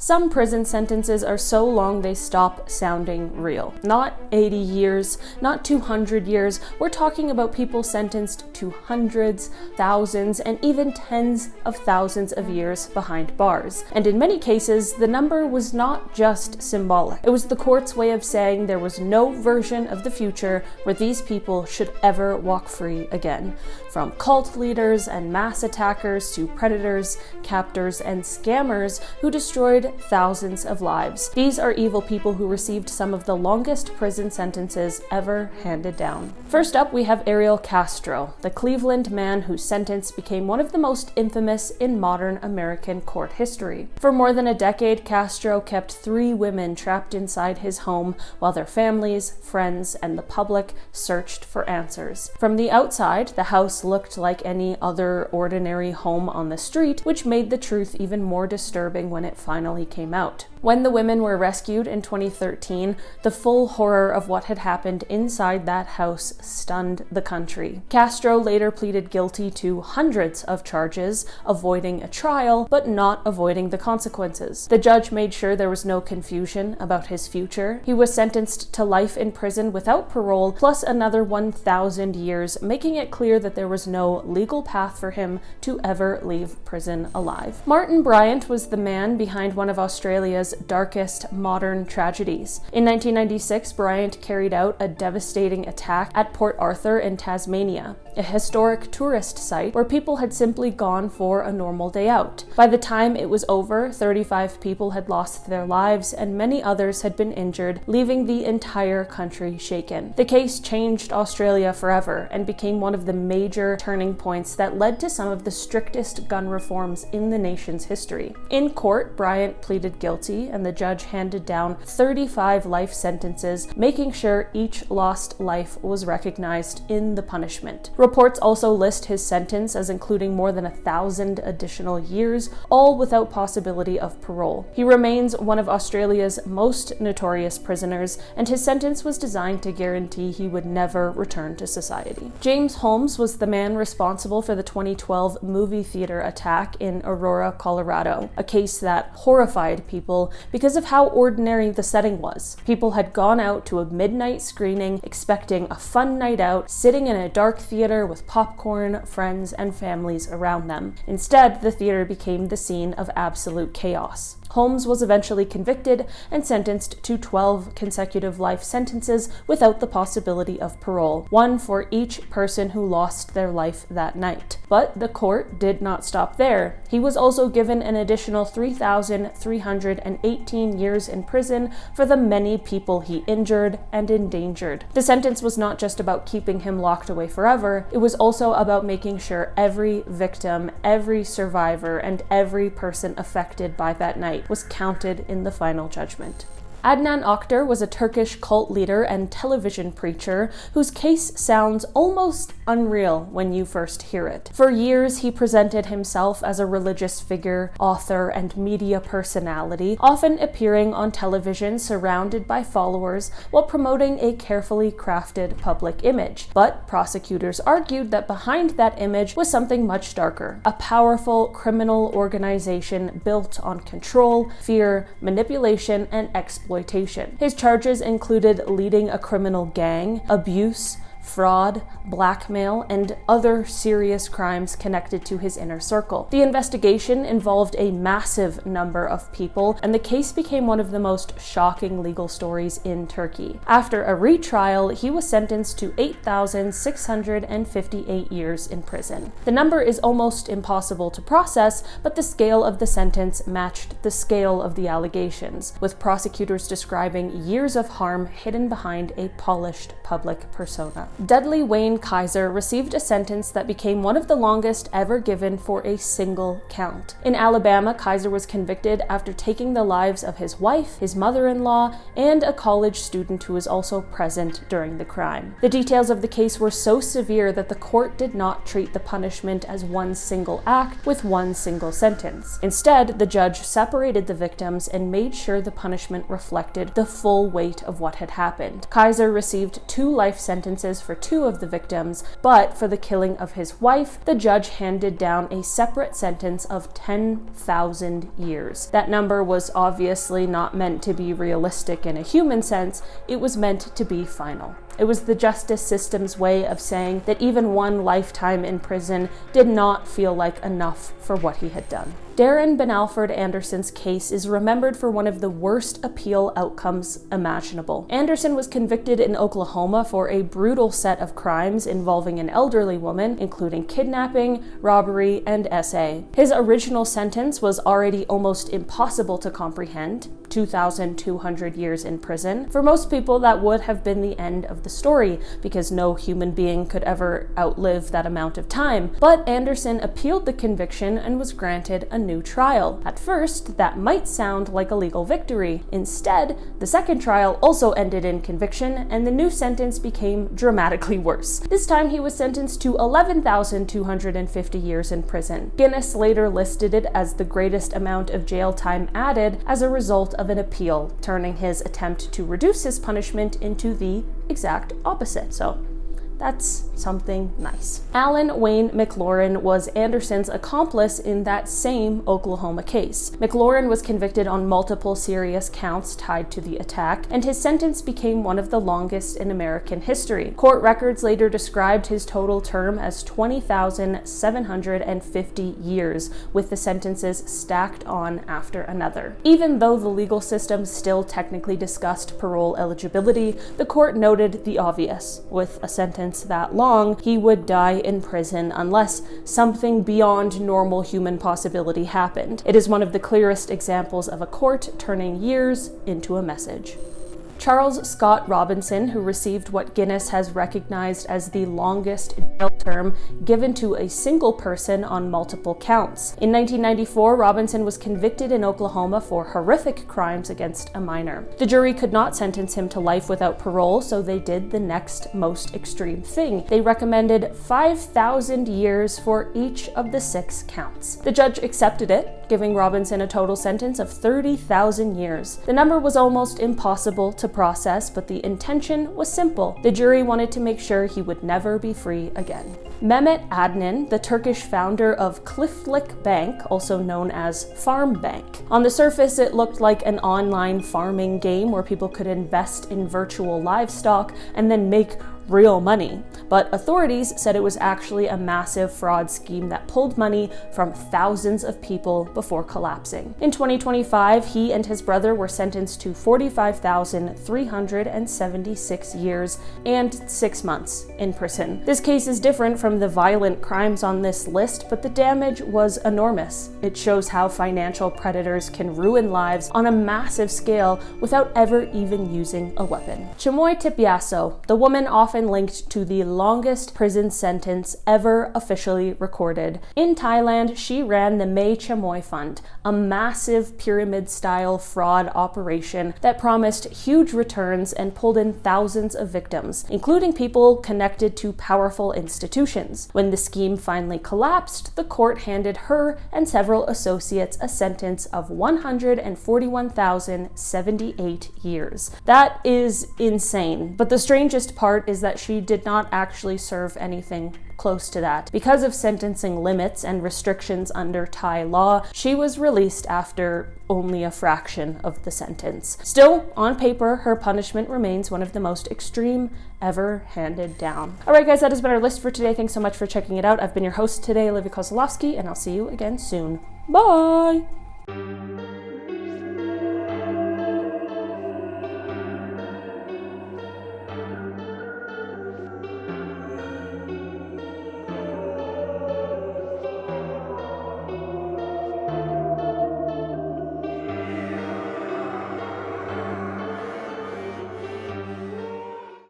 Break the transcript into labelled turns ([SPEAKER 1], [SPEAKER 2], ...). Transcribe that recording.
[SPEAKER 1] Some prison sentences are so long they stop sounding real. Not 80 years, not 200 years. We're talking about people sentenced to hundreds, thousands, and even tens of thousands of years behind bars. And in many cases, the number was not just symbolic. It was the court's way of saying there was no version of the future where these people should ever walk free again. From cult leaders and mass attackers to predators, captors, and scammers who destroyed thousands of lives. These are evil people who received some of the longest prison sentences ever handed down. First up, we have Ariel Castro, the Cleveland man whose sentence became one of the most infamous in modern American court history. For more than a decade, Castro kept 3 women trapped inside his home while their families, friends, and the public searched for answers. From the outside, the house looked like any other ordinary home on the street, which made the truth even more disturbing when it finally came out. When the women were rescued in 2013, the full horror of what had happened inside that house stunned the country. Castro later pleaded guilty to hundreds of charges, avoiding a trial, but not avoiding the consequences. The judge made sure there was no confusion about his future. He was sentenced to life in prison without parole, plus another 1,000 years, making it clear that there was no legal path for him to ever leave prison alive. Bryant was the man behind one of Australia's darkest modern tragedies. In 1996, Bryant carried out a devastating attack at Port Arthur in Tasmania, a historic tourist site where people had simply gone for a normal day out. By the time it was over, 35 people had lost their lives and many others had been injured, leaving the entire country shaken. The case changed Australia forever and became one of the major turning points that led to some of the strictest gun reforms in the nation's history. In court, Bryant pleaded guilty and the judge handed down 35 life sentences, making sure each lost life was recognized in the punishment. Reports also list his sentence as including more than 1,000 additional years, all without possibility of parole. He remains one of Australia's most notorious prisoners, and his sentence was designed to guarantee he would never return to society. James Holmes was the man responsible for the 2012 movie theater attack in Aurora, Colorado, a case that horrified people because of how ordinary the setting was. People had gone out to a midnight screening expecting a fun night out, sitting in a dark theater with popcorn, friends, and families around them. Instead, the theater became the scene of absolute chaos. Holmes was eventually convicted and sentenced to 12 consecutive life sentences without the possibility of parole, one for each person who lost their life that night. But the court did not stop there. He was also given an additional 3,318 years in prison for the many people he injured and endangered. The sentence was not just about keeping him locked away forever, it was also about making sure every victim, every survivor, and every person affected by that night was counted in the final judgment. Adnan Oktar was a Turkish cult leader and television preacher whose case sounds almost unreal when you first hear it. For years, he presented himself as a religious figure, author, and media personality, often appearing on television surrounded by followers while promoting a carefully crafted public image. But prosecutors argued that behind that image was something much darker, a powerful criminal organization built on control, fear, manipulation, and exploitation. His charges included leading a criminal gang, abuse, fraud, blackmail, and other serious crimes connected to his inner circle. The investigation involved a massive number of people, and the case became one of the most shocking legal stories in Turkey. After a retrial, he was sentenced to 8,658 years in prison. The number is almost impossible to process, but the scale of the sentence matched the scale of the allegations, with prosecutors describing years of harm hidden behind a polished public persona. Dudley Kyzer received a sentence that became one of the longest ever given for a single count. In Alabama, Kyzer was convicted after taking the lives of his wife, his mother-in-law, and a college student who was also present during the crime. The details of the case were so severe that the court did not treat the punishment as one single act with one single sentence. Instead, the judge separated the victims and made sure the punishment reflected the full weight of what had happened. Kyzer received 2 life sentences for 2 of the victims, but for the killing of his wife, the judge handed down a separate sentence of 10,000 years. That number was obviously not meant to be realistic in a human sense, it was meant to be final. It was the justice system's way of saying that even one lifetime in prison did not feel like enough for what he had done. Darron Bennalford Anderson's case is remembered for one of the worst appeal outcomes imaginable. Anderson was convicted in Oklahoma for a brutal set of crimes involving an elderly woman, including kidnapping, robbery, and SA. His original sentence was already almost impossible to comprehend, 2,200 years in prison. For most people, that would have been the end of the story, because no human being could ever outlive that amount of time. But Anderson appealed the conviction and was granted a new trial. At first, that might sound like a legal victory. Instead, the second trial also ended in conviction, and the new sentence became dramatically worse. This time, he was sentenced to 11,250 years in prison. Guinness later listed it as the greatest amount of jail time added as a result of an appeal, turning his attempt to reduce his punishment into the exact opposite. So that's something nice. Allan Wayne McLaurin was Anderson's accomplice in that same Oklahoma case. McLaurin was convicted on multiple serious counts tied to the attack, and his sentence became one of the longest in American history. Court records later described his total term as 20,750 years, with the sentences stacked on after another. Even though the legal system still technically discussed parole eligibility, the court noted the obvious. With a sentence that long, he would die in prison unless something beyond normal human possibility happened. It is one of the clearest examples of a court turning years into a message. Charles Scott Robinson, who received what Guinness has recognized as the longest jail term given to a single person on multiple counts. In 1994, Robinson was convicted in Oklahoma for horrific crimes against a minor. The jury could not sentence him to life without parole, so they did the next most extreme thing. They recommended 5,000 years for each of the 6 counts. The judge accepted it, giving Robinson a total sentence of 30,000 years. The number was almost impossible to process, but the intention was simple. The jury wanted to make sure he would never be free again. Mehmet Adnan, the Turkish founder of Cliftlik Bank, also known as Farm Bank. On the surface, it looked like an online farming game where people could invest in virtual livestock and then make real money. But authorities said it was actually a massive fraud scheme that pulled money from thousands of people before collapsing. In 2025, he and his brother were sentenced to 45,376 years and 6 months in prison. This case is different from the violent crimes on this list, but the damage was enormous. It shows how financial predators can ruin lives on a massive scale without ever even using a weapon. Chamoy Thipyaso, the woman often linked to the longest prison sentence ever officially recorded. In Thailand, she ran the May Chamoy Fund, a massive pyramid-style fraud operation that promised huge returns and pulled in thousands of victims, including people connected to powerful institutions. When the scheme finally collapsed, the court handed her and several associates a sentence of 141,078 years. That is insane. But the strangest part is that she did not actually serve anything close to that. Because of sentencing limits and restrictions under Thai law, she was released after only a fraction of the sentence. Still, on paper, her punishment remains one of the most extreme ever handed down. All right, guys, that has been our list for today. Thanks so much for checking it out. I've been your host today, Olivia Kozlowski, and I'll see you again soon. Bye!